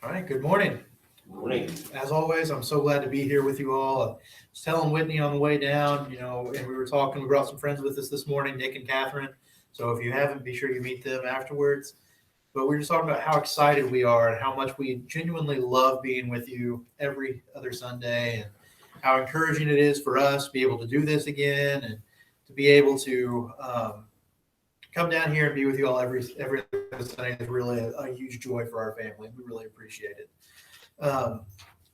All right, good morning. Morning. As always, I'm so glad to be here with you all. I was telling Whitney on the way down, and we were talking, we brought some friends with us this morning, Nick and Catherine. So if you haven't, be sure you meet them afterwards. But we were just talking about how excited we are and how much we genuinely love being with you every other Sunday, and how encouraging it is for us to be able to do this again and to be able to come down here and be with you all every other Sunday is really a huge joy for our family. We really appreciate it.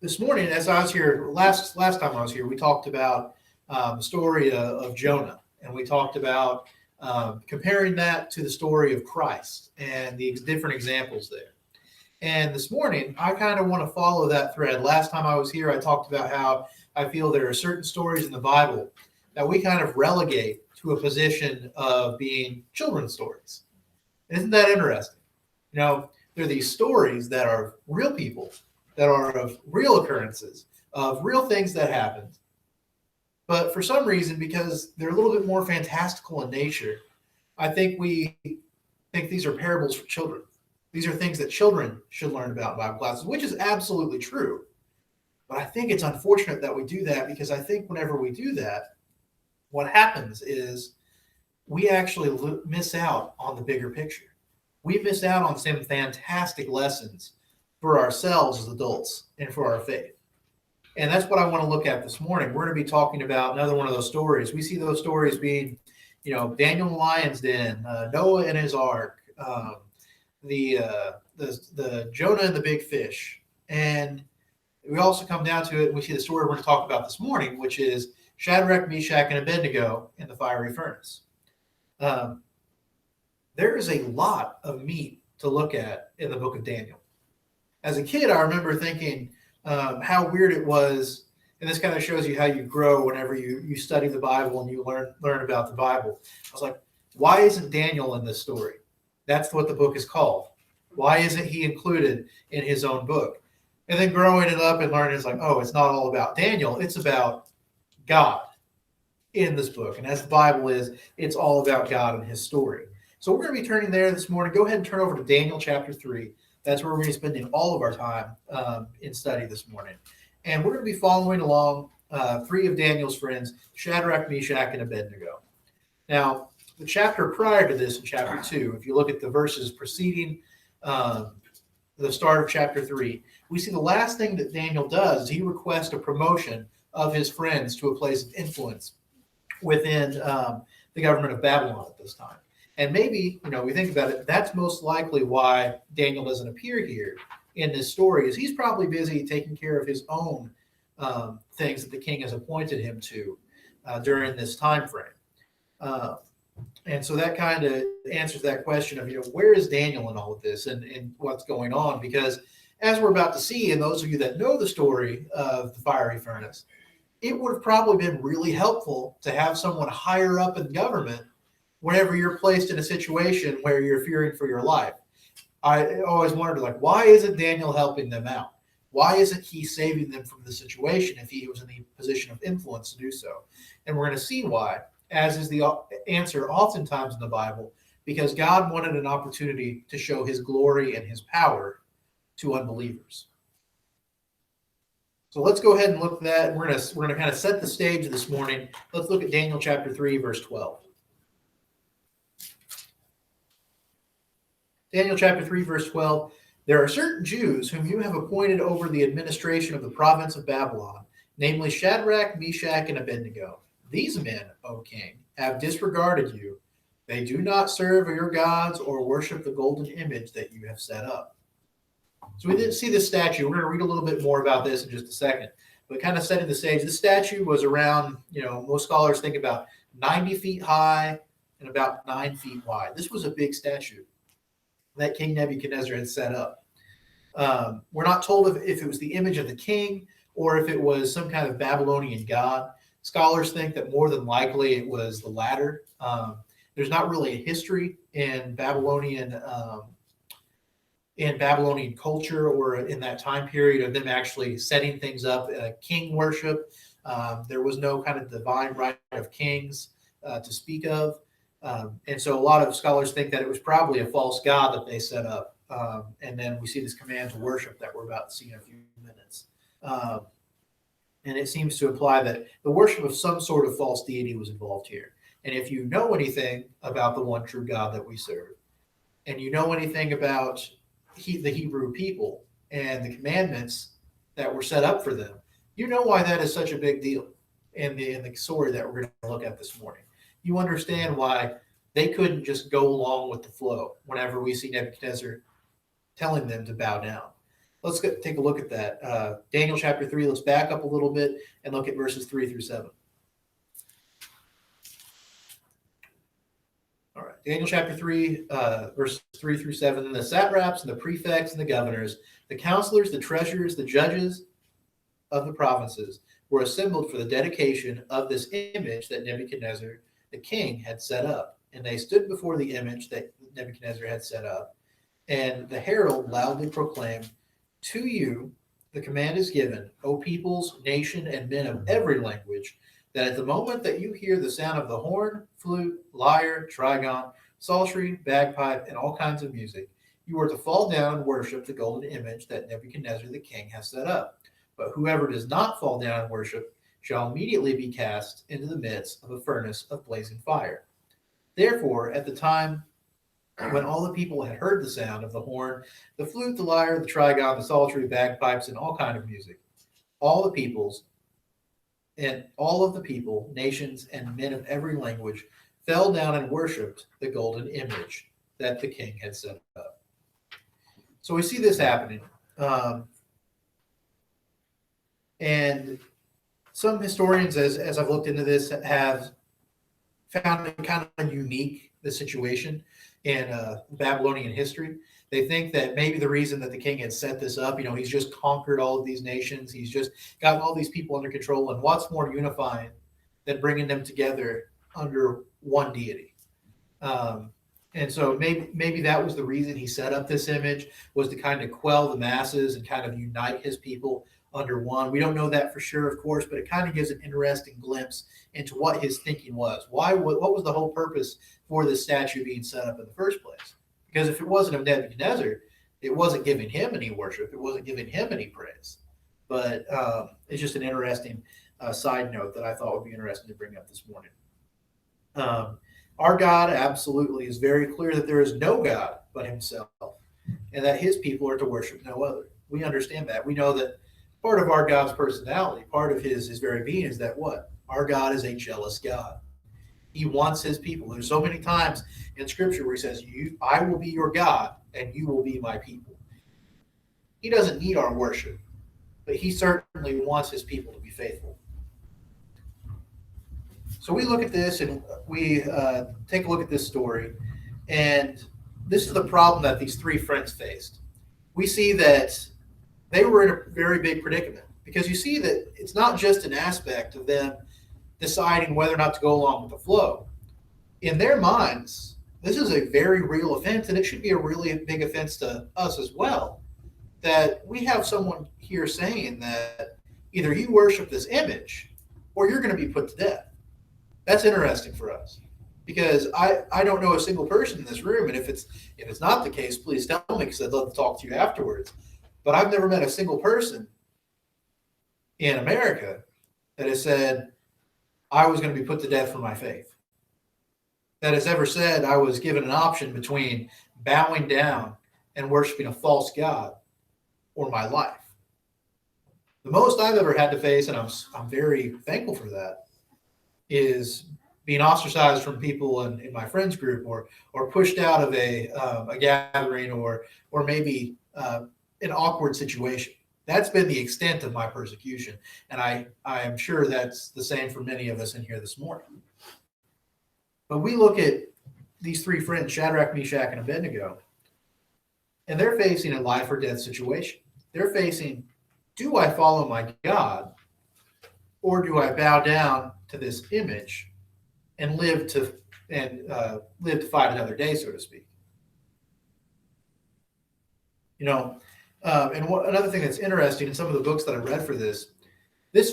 This morning, as I was here last time I was here, we talked about the story of Jonah, and we talked about comparing that to the story of Christ and the different examples there. And this morning, I kind of want to follow that thread. Last time I was here, I talked about how I feel there are certain stories in the Bible that we kind of relegate to a position of being children's stories. Isn't that interesting? There are these stories that are real people, that are of real occurrences, of real things that happened. But for some reason, because they're a little bit more fantastical in nature, I think we think these are parables for children. These are things that children should learn about in Bible classes, which is absolutely true. But I think it's unfortunate that we do that, because I think whenever we do that, what happens is we actually miss out on the bigger picture. We miss out on some fantastic lessons for ourselves as adults and for our faith. And that's what I want to look at this morning. We're going to be talking about another one of those stories. We see those stories being, Daniel in the lion's den, Noah and his ark, the Jonah and the big fish. And we also come down to it and we see the story we're going to talk about this morning, which is Shadrach, Meshach, and Abednego in the fiery furnace. There is a lot of meat to look at in the book of Daniel. As a kid, I remember thinking how weird it was, and this kind of shows you how you grow whenever you study the Bible and you learn about the Bible. I was like, why isn't Daniel in this story? That's what the book is called. Why isn't he included in his own book? And then growing it up and learning, it's like, oh, it's not all about Daniel. It's about God in this book. And as the Bible is, it's all about God and his story. So we're going to be turning there this morning. Go ahead and turn over to Daniel chapter 3. That's where we're going to be spending all of our time in study this morning. And we're going to be following along three of Daniel's friends, Shadrach, Meshach, and Abednego. Now, the chapter prior to this, in chapter 2, if you look at the verses preceding the start of chapter 3, we see the last thing that Daniel does is he requests a promotion of his friends to a place of influence within the government of Babylon at this time. And maybe, we think about it, that's most likely why Daniel doesn't appear here in this story, is he's probably busy taking care of his own things that the king has appointed him to during this time frame. And so that kind of answers that question of, where is Daniel in all of this and what's going on? Because as we're about to see, and those of you that know the story of the fiery furnace, it would have probably been really helpful to have someone higher up in government whenever you're placed in a situation where you're fearing for your life. I always wondered, why isn't Daniel helping them out? Why isn't he saving them from the situation if he was in the position of influence to do so? And we're going to see why, as is the answer oftentimes in the Bible, because God wanted an opportunity to show his glory and his power to unbelievers. So let's go ahead and look at that. We're going to kind of set the stage this morning. Let's look at Daniel chapter 3, verse 12. Daniel chapter 3, verse 12. There are certain Jews whom you have appointed over the administration of the province of Babylon, namely Shadrach, Meshach, and Abednego. These men, O king, have disregarded you. They do not serve your gods or worship the golden image that you have set up. So we didn't see this statue. We're going to read a little bit more about this in just a second. But kind of setting the stage, this statue was around, most scholars think about 90 feet high and about 9 feet wide. This was a big statue that King Nebuchadnezzar had set up. We're not told if it was the image of the king or if it was some kind of Babylonian god. Scholars think that more than likely it was the latter. There's not really a history in Babylonian culture or in that time period of them actually setting things up, king worship. There was no kind of divine right of kings to speak of. And so a lot of scholars think that it was probably a false god that they set up And then we see this command to worship that we're about to see in a few minutes. Um, and it seems to imply that the worship of some sort of false deity was involved here. And if you know anything about the one true God that we serve, and you know anything about the Hebrew people and the commandments that were set up for them, you know why that is such a big deal in the story that we're going to look at this morning. You understand why they couldn't just go along with the flow whenever we see Nebuchadnezzar telling them to bow down. Let's take a look at that. Daniel chapter 3, let's back up a little bit and look at verses 3 through 7. All right, Daniel chapter 3, verses 3 through 7. And the satraps and the prefects and the governors, the counselors, the treasurers, the judges of the provinces were assembled for the dedication of this image that Nebuchadnezzar the king had set up. And they stood before the image that Nebuchadnezzar had set up. And the herald loudly proclaimed, "To you the command is given, O peoples, nation, and men of every language, that at the moment that you hear the sound of the horn, flute, lyre, trigon, psaltery, bagpipe, and all kinds of music, you are to fall down and worship the golden image that Nebuchadnezzar the king has set up. But whoever does not fall down and worship shall immediately be cast into the midst of a furnace of blazing fire." Therefore, at the time when all the people had heard the sound of the horn, the flute, the lyre, the trigon, the psaltery, bagpipes, and all kind of music, all the peoples and all of the people, nations, and men of every language fell down and worshipped the golden image that the king had set up. So we see this happening. And some historians, as I've looked into this, have found it kind of unique, the situation in Babylonian history. They think that maybe the reason that the king had set this up, he's just conquered all of these nations. He's just gotten all these people under control. And what's more unifying than bringing them together under one deity? And so maybe that was the reason he set up this image, was to kind of quell the masses and kind of unite his people under one. We don't know that for sure, of course, but it kind of gives an interesting glimpse into what his thinking was. What was the whole purpose for this statue being set up in the first place? Because if it wasn't of Nebuchadnezzar, it wasn't giving him any worship. It wasn't giving him any praise. But it's just an interesting side note that I thought would be interesting to bring up this morning. Our God absolutely is very clear that there is no God but himself, and that his people are to worship no other. We understand that. We know that part of our God's personality, part of his very being, is that what? Our God is a jealous God. He wants his people. There's so many times in Scripture where he says, I will be your God, and you will be my people. He doesn't need our worship, but he certainly wants his people to be faithful. So we look at this, and we take a look at this story, and this is the problem that these three friends faced. We see that they were in a very big predicament, because you see that it's not just an aspect of them deciding whether or not to go along with the flow. In their minds, this is a very real offense, and it should be a really big offense to us as well, that we have someone here saying that either you worship this image or you're going to be put to death. That's interesting for us, because I don't know a single person in this room, and if it's not the case, please tell me, because I'd love to talk to you afterwards. But I've never met a single person in America that has said, I was going to be put to death for my faith, that has ever said I was given an option between bowing down and worshiping a false god or my life. The most I've ever had to face, and I'm very thankful for that, is being ostracized from people in my friends group, or pushed out of a gathering, or maybe an awkward situation. That's been the extent of my persecution, and I am sure that's the same for many of us in here this morning. But we look at these three friends, Shadrach, Meshach, and Abednego, and they're facing a life or death situation. They're facing, do I follow my God, or do I bow down to this image and live to fight another day, so to speak? Another thing that's interesting in some of the books that I read for this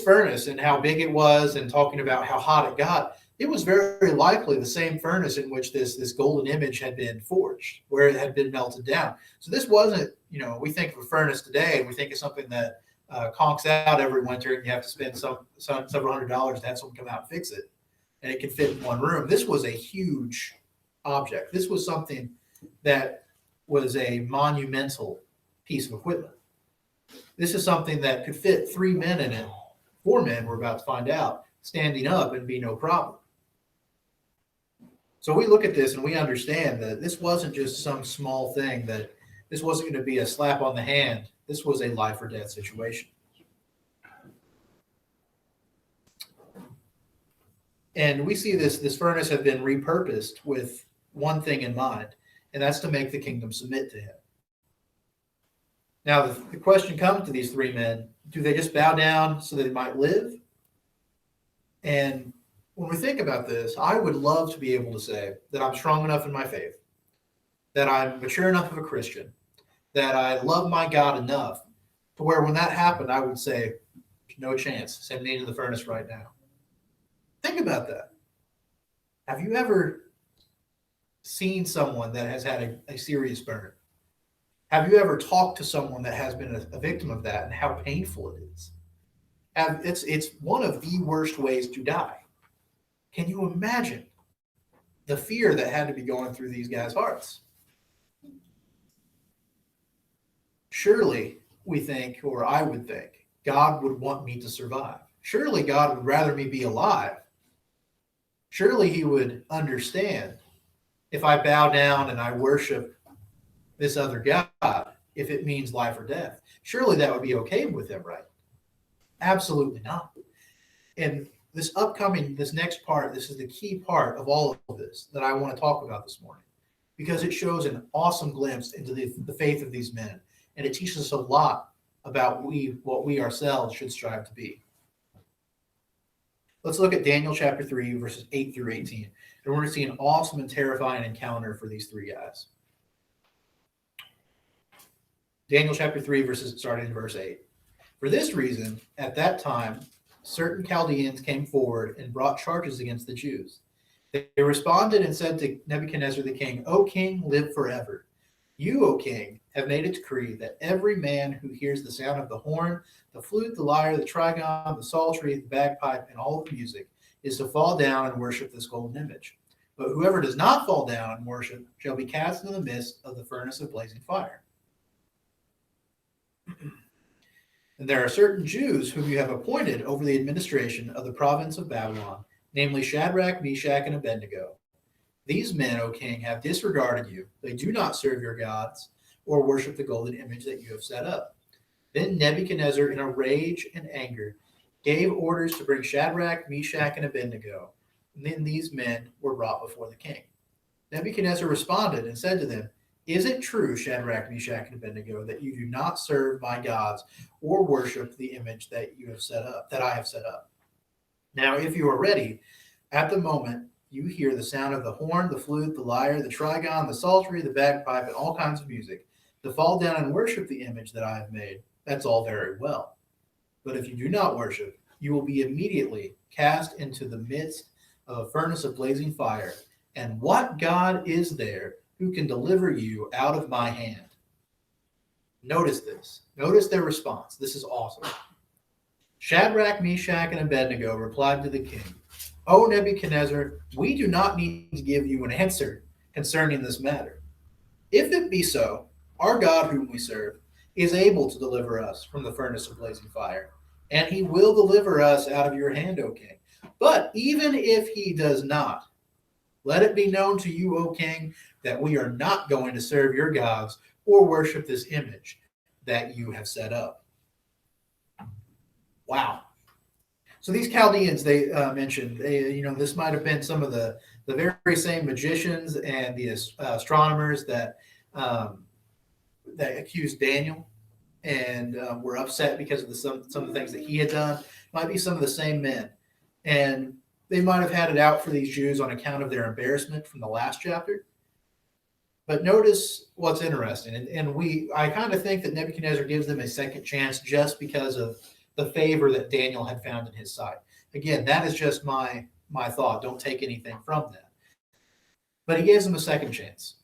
furnace and how big it was, and talking about how hot it got, It was very likely the same furnace in which this golden image had been forged, where it had been melted down. So this wasn't, we think of a furnace today, and we think of something that conks out every winter, and you have to spend several $100s to have someone come out and fix it, and it can fit in one room. This was a huge object. This was something that was a monumental piece of equipment. This is something that could fit 3 men in it. 4 men, we're about to find out, standing up and be no problem. So we look at this and we understand that this wasn't just some small thing, that this wasn't going to be a slap on the hand. This was a life or death situation. And we see this furnace had been repurposed with one thing in mind, and that's to make the kingdom submit to him. Now, the question comes to these 3 men, do they just bow down so that they might live? And when we think about this, I would love to be able to say that I'm strong enough in my faith, that I'm mature enough of a Christian, that I love my God enough to where when that happened, I would say, no chance, send me into the furnace right now. Think about that. Have you ever seen someone that has had a serious burn? Have you ever talked to someone that has been a victim of that and how painful it is? It's one of the worst ways to die. Can you imagine the fear that had to be going through these guys' hearts? Surely we think, or I would think, God would want me to survive. Surely God would rather me be alive. Surely he would understand if I bow down and I worship this other God, if it means life or death. Surely that would be okay with him, right? Absolutely not. And this next part, this is the key part of all of this that I want to talk about this morning, because it shows an awesome glimpse into the faith of these men, and it teaches us a lot about what we ourselves should strive to be. Let's look at Daniel chapter 3, verses 8 through 18, and we're going to see an awesome and terrifying encounter for these 3 guys. Daniel chapter 3, starting in verse 8. For this reason, at that time, certain Chaldeans came forward and brought charges against the Jews. They responded and said to Nebuchadnezzar the king, O king, live forever. You, O king, have made a decree that every man who hears the sound of the horn, the flute, the lyre, the trigon, the psaltery, the bagpipe, and all the music is to fall down and worship this golden image. But whoever does not fall down and worship shall be cast into the midst of the furnace of blazing fire. And there are certain Jews whom you have appointed over the administration of the province of Babylon, namely Shadrach, Meshach, and Abednego. These men, O king, have disregarded you. They do not serve your gods or worship the golden image that you have set up. Then Nebuchadnezzar, in a rage and anger, gave orders to bring Shadrach, Meshach, and Abednego. And then these men were brought before the king. Nebuchadnezzar responded and said to them, Is it true, Shadrach, Meshach, and Abednego, that you do not serve my gods or worship the image that you have set up, that I have set up? Now, if you are ready, at the moment you hear the sound of the horn, the flute, the lyre, the trigon, the psaltery, the bagpipe, and all kinds of music, to fall down and worship the image that I have made, that's all very well. But if you do not worship, you will be immediately cast into the midst of a furnace of blazing fire. And what God is there who can deliver you out of my hand? Notice this. Notice their response. This is awesome. Shadrach, Meshach, and Abednego replied to the king, O Nebuchadnezzar, we do not need to give you an answer concerning this matter. If it be so, our God whom we serve is able to deliver us from the furnace of blazing fire, and he will deliver us out of your hand, O king. But even if he does not, let it be known to you, O king, that we are not going to serve your gods or worship this image that you have set up. Wow. So these Chaldeans they mentioned, this might have been some of the very same magicians and the astronomers that accused Daniel and were upset because of some of the things that he had done. Might be some of the same men. And they might have had it out for these Jews on account of their embarrassment from the last chapter. But notice what's interesting. And I kind of think that Nebuchadnezzar gives them a second chance just because of the favor that Daniel had found in his sight. Again, that is just my my thought. Don't take anything from that. But he gives them a second chance.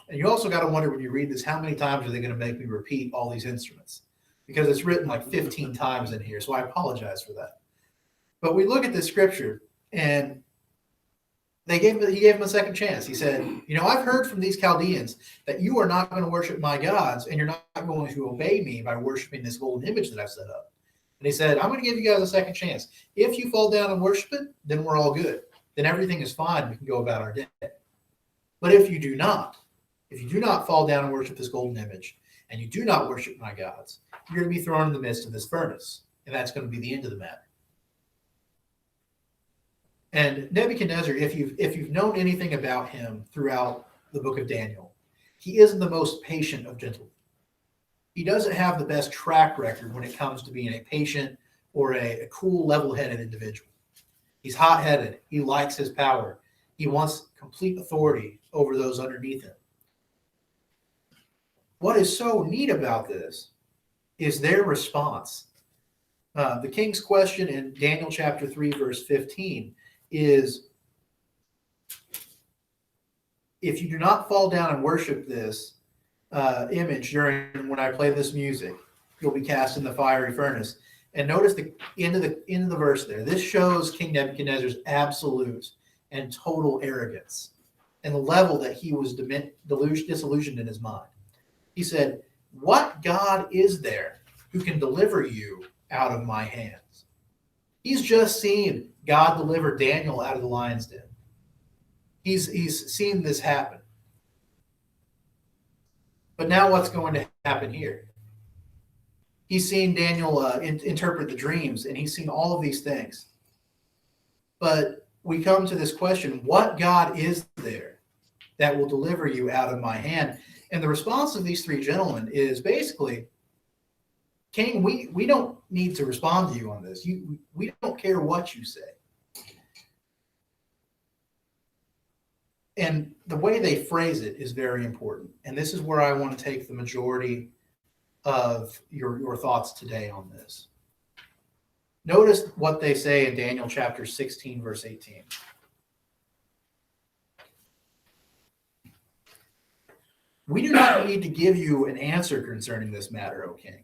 And you also got to wonder when you read this, how many times are they going to make me repeat all these instruments? Because it's written like 15 times in here, so I apologize for that. But we look at this scripture, and he gave him a second chance. He said, I've heard from these Chaldeans that you are not going to worship my gods, and you're not going to obey me by worshiping this golden image that I've set up. And he said, I'm going to give you guys a second chance. If you fall down and worship it, then we're all good. Then everything is fine. We can go about our day. But if you do not fall down and worship this golden image, and you do not worship my gods, you're going to be thrown in the midst of this furnace. And that's going to be the end of the matter. And Nebuchadnezzar, if you've known anything about him throughout the book of Daniel, he isn't the most patient of gentlemen. He doesn't have the best track record when it comes to being a patient or a cool, level-headed individual. He's hot-headed. He likes his power. He wants complete authority over those underneath him. What is so neat about this is their response. The king's question in Daniel chapter 3, verse 15 is, if you do not fall down and worship this image during when I play this music, you'll be cast in the fiery furnace. And notice the end of the verse there. This shows King Nebuchadnezzar's absolute and total arrogance and the level that he was disillusioned in his mind. He said, what God is there who can deliver you out of my hands? He's just seen God deliver Daniel out of the lion's den. He's seen this happen. But now what's going to happen here? He's seen Daniel interpret the dreams, and he's seen all of these things. But we come to this question, what God is there that will deliver you out of my hand? And the response of these three gentlemen is basically, King, we don't need to respond to you on this. We don't care what you say. And the way they phrase it is very important. And this is where I want to take the majority of your thoughts today on this. Notice what they say in Daniel chapter 16, verse 18. We do not need to give you an answer concerning this matter, O king.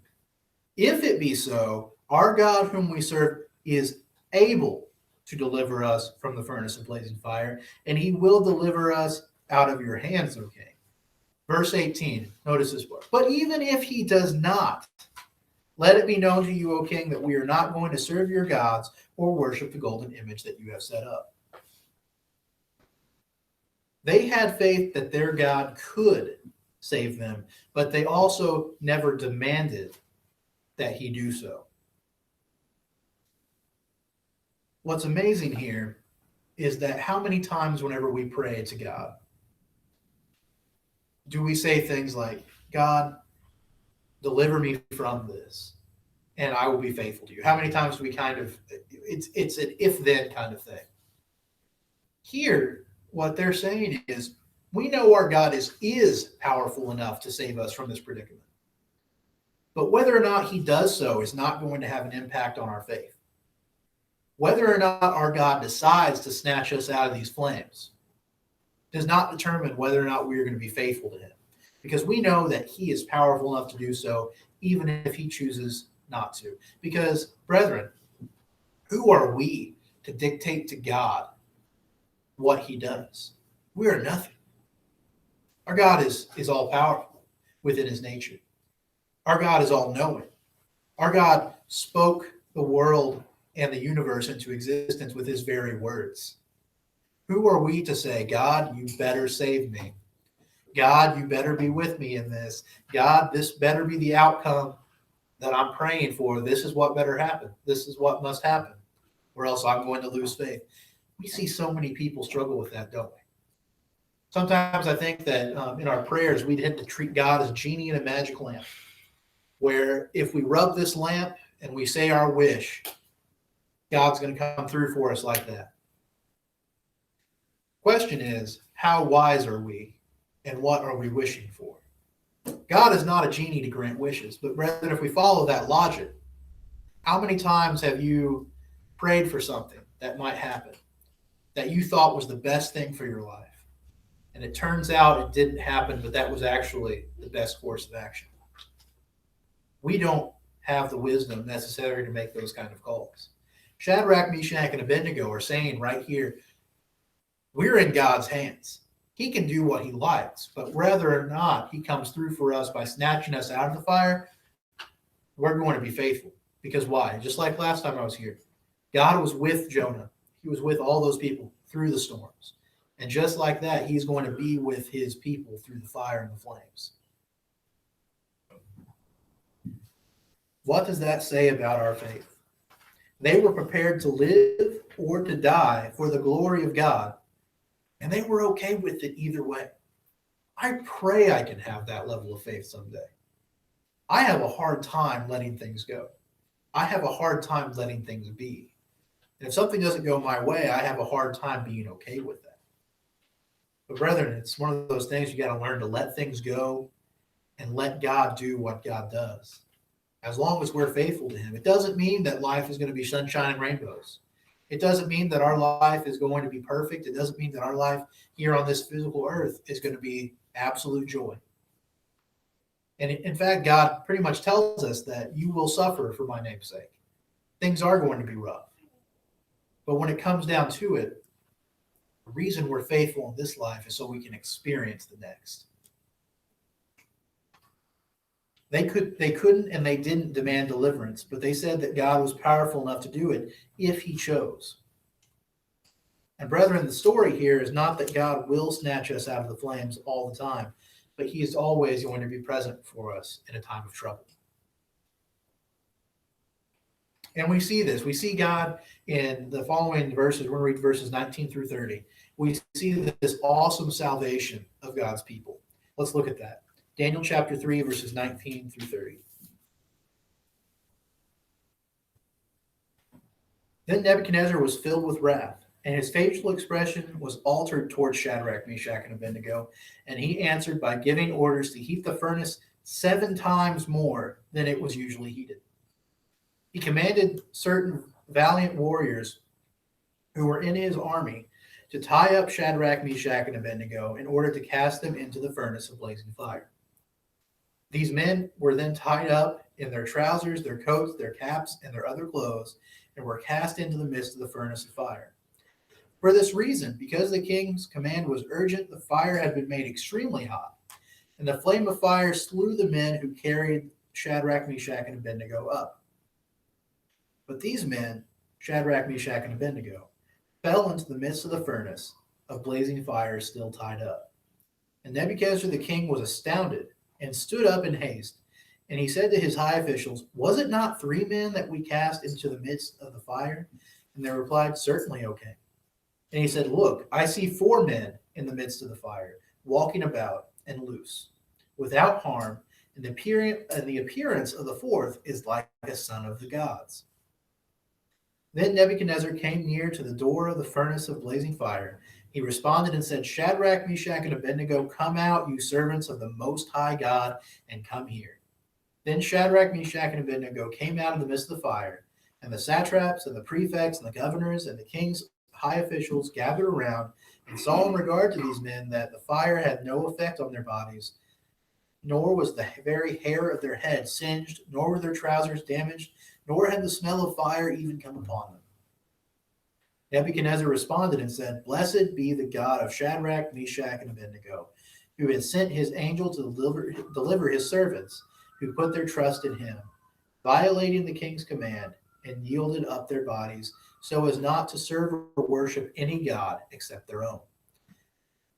If it be so, our God whom we serve is able to deliver us from the furnace of blazing fire, and he will deliver us out of your hands, O king. Verse 18, notice this word. But even if he does not, let it be known to you, O king, that we are not going to serve your gods or worship the golden image that you have set up. They had faith that their God could save them, but they also never demanded that he do so. What's amazing here is that how many times whenever we pray to God, do we say things like, God, deliver me from this, and I will be faithful to you? How many times do we it's an if-then kind of thing? Here, what they're saying is, we know our God is powerful enough to save us from this predicament. But whether or not he does so is not going to have an impact on our faith. Whether or not our God decides to snatch us out of these flames does not determine whether or not we are going to be faithful to him. Because we know that he is powerful enough to do so, even if he chooses not to. Because, brethren, who are we to dictate to God what he does? We are nothing. Our God is all powerful within his nature. Our God is all knowing. Our God spoke the world and the universe into existence with his very words. Who are we to say, God, you better save me? God, you better be with me in this. God, this better be the outcome that I'm praying for. This is what better happen. This is what must happen, or else I'm going to lose faith. We see so many people struggle with that, don't we? Sometimes I think that in our prayers, we tend to treat God as a genie in a magic lamp, where if we rub this lamp and we say our wish, God's going to come through for us like that. Question is, how wise are we and what are we wishing for? God is not a genie to grant wishes, but rather if we follow that logic, how many times have you prayed for something that might happen that you thought was the best thing for your life. And it turns out it didn't happen, but that was actually the best course of action. We don't have the wisdom necessary to make those kind of calls. Shadrach, Meshach, and Abednego are saying right here, we're in God's hands. He can do what he likes, but whether or not he comes through for us by snatching us out of the fire, we're going to be faithful. Because why? Just like last time I was here, God was with Jonah. He was with all those people through the storms. And just like that, he's going to be with his people through the fire and the flames. What does that say about our faith? They were prepared to live or to die for the glory of God, and they were okay with it either way. I pray I can have that level of faith someday. I have a hard time letting things go. I have a hard time letting things be. And if something doesn't go my way, I have a hard time being okay with that. But brethren, it's one of those things you got to learn to let things go and let God do what God does. As long as we're faithful to him. It doesn't mean that life is going to be sunshine and rainbows. It doesn't mean that our life is going to be perfect. It doesn't mean that our life here on this physical earth is going to be absolute joy. And in fact, God pretty much tells us that you will suffer for my name's sake. Things are going to be rough. But when it comes down to it, the reason we're faithful in this life is so we can experience the next. They couldn't and they didn't demand deliverance, but they said that God was powerful enough to do it if he chose. And brethren, the story here is not that God will snatch us out of the flames all the time, but he is always going to be present for us in a time of trouble. And we see this. We see God in the following verses. We're going to read verses 19 through 30. We see this awesome salvation of God's people. Let's look at that. Daniel chapter 3, verses 19 through 30. Then Nebuchadnezzar was filled with wrath, and his facial expression was altered towards Shadrach, Meshach, and Abednego, and he answered by giving orders to heat the furnace 7 times more than it was usually heated. He commanded certain valiant warriors who were in his army to tie up Shadrach, Meshach, and Abednego in order to cast them into the furnace of blazing fire. These men were then tied up in their trousers, their coats, their caps, and their other clothes, and were cast into the midst of the furnace of fire. For this reason, because the king's command was urgent, the fire had been made extremely hot, and the flame of fire slew the men who carried Shadrach, Meshach, and Abednego up. But these men, Shadrach, Meshach, and Abednego, fell into the midst of the furnace of blazing fire, still tied up. And Nebuchadnezzar the king was astounded and stood up in haste. And he said to his high officials, "Was it not 3 men that we cast into the midst of the fire?" And they replied, "Certainly, O king." And he said, "Look, I see 4 men in the midst of the fire, walking about and loose, without harm, and the appearance of the 4th is like a son of the gods." Then Nebuchadnezzar came near to the door of the furnace of blazing fire. He responded and said, "Shadrach, Meshach, and Abednego, come out, you servants of the Most High God, and come here." Then Shadrach, Meshach, and Abednego came out of the midst of the fire, and the satraps and the prefects and the governors and the king's high officials gathered around and saw in regard to these men that the fire had no effect on their bodies, nor was the very hair of their head singed, nor were their trousers damaged, nor had the smell of fire even come upon them. Nebuchadnezzar responded and said, "Blessed be the God of Shadrach, Meshach, and Abednego, who has sent his angel to deliver his servants, who put their trust in him, violating the king's command, and yielded up their bodies so as not to serve or worship any god except their own.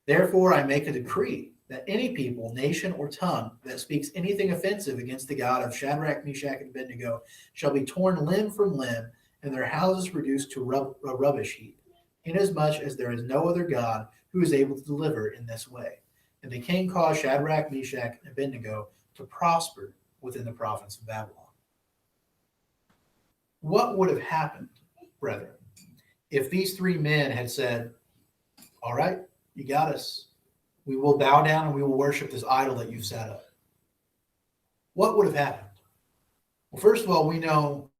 Therefore I make a decree that any people, nation, or tongue that speaks anything offensive against the God of Shadrach, Meshach, and Abednego shall be torn limb from limb, and their houses reduced to a rubbish heap, inasmuch as there is no other God who is able to deliver in this way." And the king caused Shadrach, Meshach, and Abednego to prosper within the province of Babylon. What would have happened, brethren, if these 3 men had said, "All right, you got us. We will bow down and we will worship this idol that you've set up"? What would have happened? Well, first of all, we know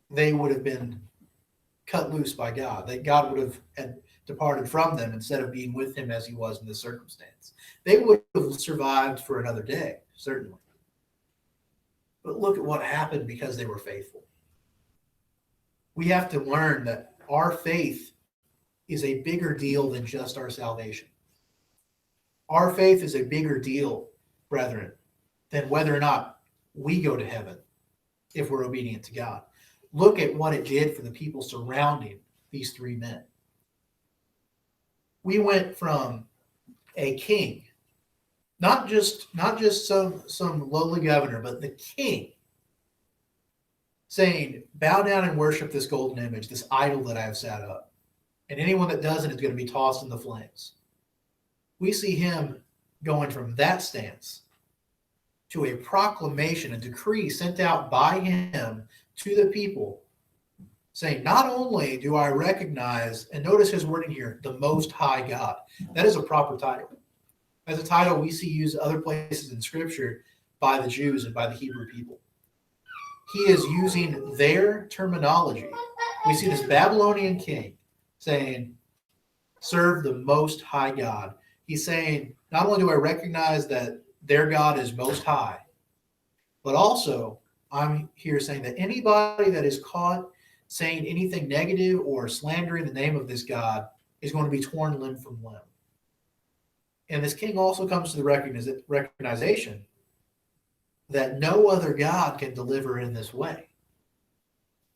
they would have been cut loose by God. That God would have had departed from them instead of being with him as he was in this circumstance. They would have survived for another day, certainly. But look at what happened because they were faithful. We have to learn that our faith is a bigger deal than just our salvation. Our faith is a bigger deal, brethren, than whether or not we go to heaven if we're obedient to God. Look at what it did for the people surrounding these three men. We went from a king, not just some lowly governor, but the king saying, bow down and worship this golden image, this idol that I have set up. And anyone that doesn't is going to be tossed in the flames. We see him going from that stance to a proclamation, a decree sent out by him to the people, saying, not only do I recognize, and notice his wording here, the Most High God. That is a proper title. As a title we see used other places in Scripture by the Jews and by the Hebrew people. He is using their terminology. We see this Babylonian king saying, serve the Most High God. He's saying, not only do I recognize that their God is most high, but also I'm here saying that anybody that is caught saying anything negative or slandering the name of this God is going to be torn limb from limb. And this king also comes to the recognition that no other God can deliver in this way.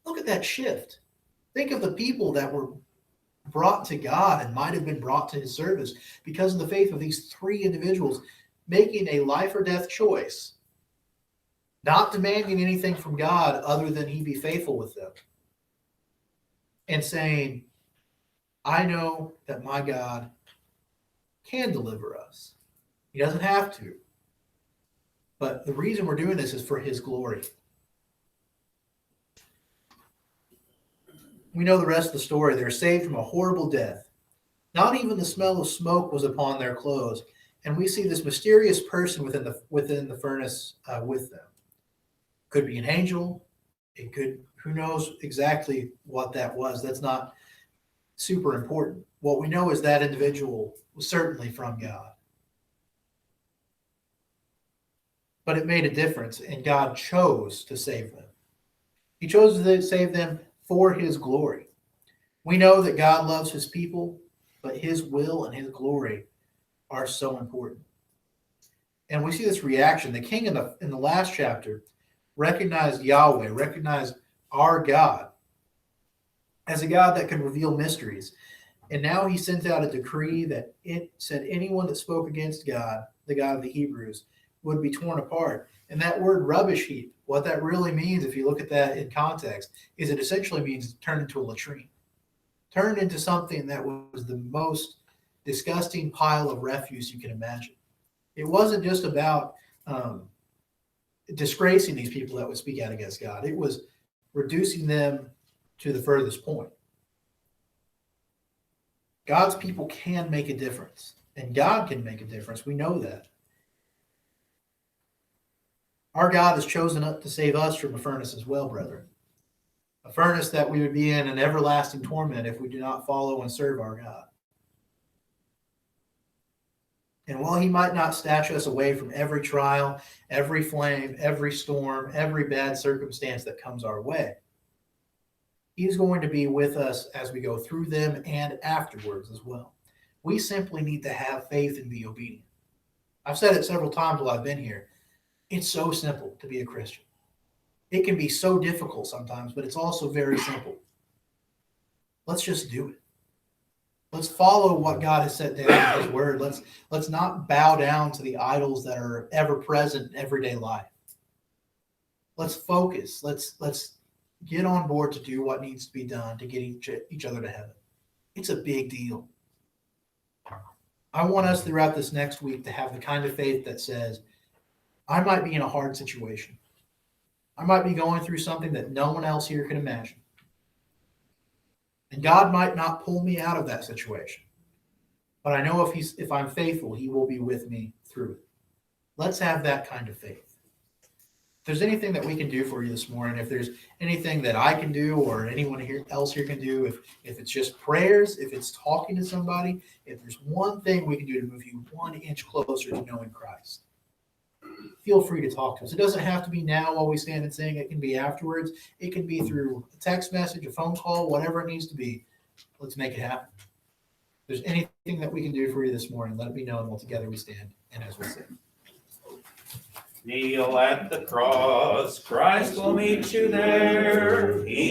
Look at that shift. Think of the people that were brought to God and might have been brought to his service because of the faith of these three individuals making a life or death choice, not demanding anything from God other than he be faithful with them, and saying, I know that my God can deliver us. He doesn't have to. But the reason we're doing this is for his glory. We know the rest of the story. They're saved from a horrible death. Not even the smell of smoke was upon their clothes. And we see this mysterious person within the furnace with them. Could be an angel. It could, who knows exactly what that was. That's not super important. What we know is that individual was certainly from God. But it made a difference, and God chose to save them. He chose to save them for his glory. We know that God loves his people, but his will and his glory are so important. And we see this reaction. The king in the last chapter recognized Yahweh, recognized our God as a God that can reveal mysteries. And now he sent out a decree that it said anyone that spoke against God, the God of the Hebrews, would be torn apart. And that word rubbish heap, what that really means, if you look at that in context, is it essentially means turned into a latrine. Turned into something that was the most disgusting pile of refuse you can imagine. It wasn't just about disgracing these people that would speak out against God. It was reducing them to the furthest point. God's people can make a difference, and God can make a difference. We know that. Our God has chosen to save us from a furnace as well, brethren. A furnace that we would be in an everlasting torment if we do not follow and serve our God. And while he might not snatch us away from every trial, every flame, every storm, every bad circumstance that comes our way, he's going to be with us as we go through them and afterwards as well. We simply need to have faith and be obedient. I've said it several times while I've been here. It's so simple to be a Christian. It can be so difficult sometimes, but it's also very simple. Let's just do it. Let's follow what God has set down in his word. Let's not bow down to the idols that are ever present in everyday life. Let's focus. Let's get on board to do what needs to be done to get each other to heaven. It's a big deal. I want us throughout this next week to have the kind of faith that says, I might be in a hard situation. I might be going through something that no one else here can imagine. And God might not pull me out of that situation. But I know if I'm faithful, he will be with me through it. Let's have that kind of faith. there's anything that we can do for you this morning, if there's anything that I can do or anyone else here can do, if it's just prayers, if it's talking to somebody, if there's one thing we can do to move you 1 inch closer to knowing Christ, feel free to talk to us. It doesn't have to be now while we stand and sing. It can be afterwards. It can be through a text message, a phone call, whatever it needs to be. Let's make it happen. If there's anything that we can do for you this morning, let it be known while together we stand and as we sing. Kneel at the cross, Christ will meet you there. He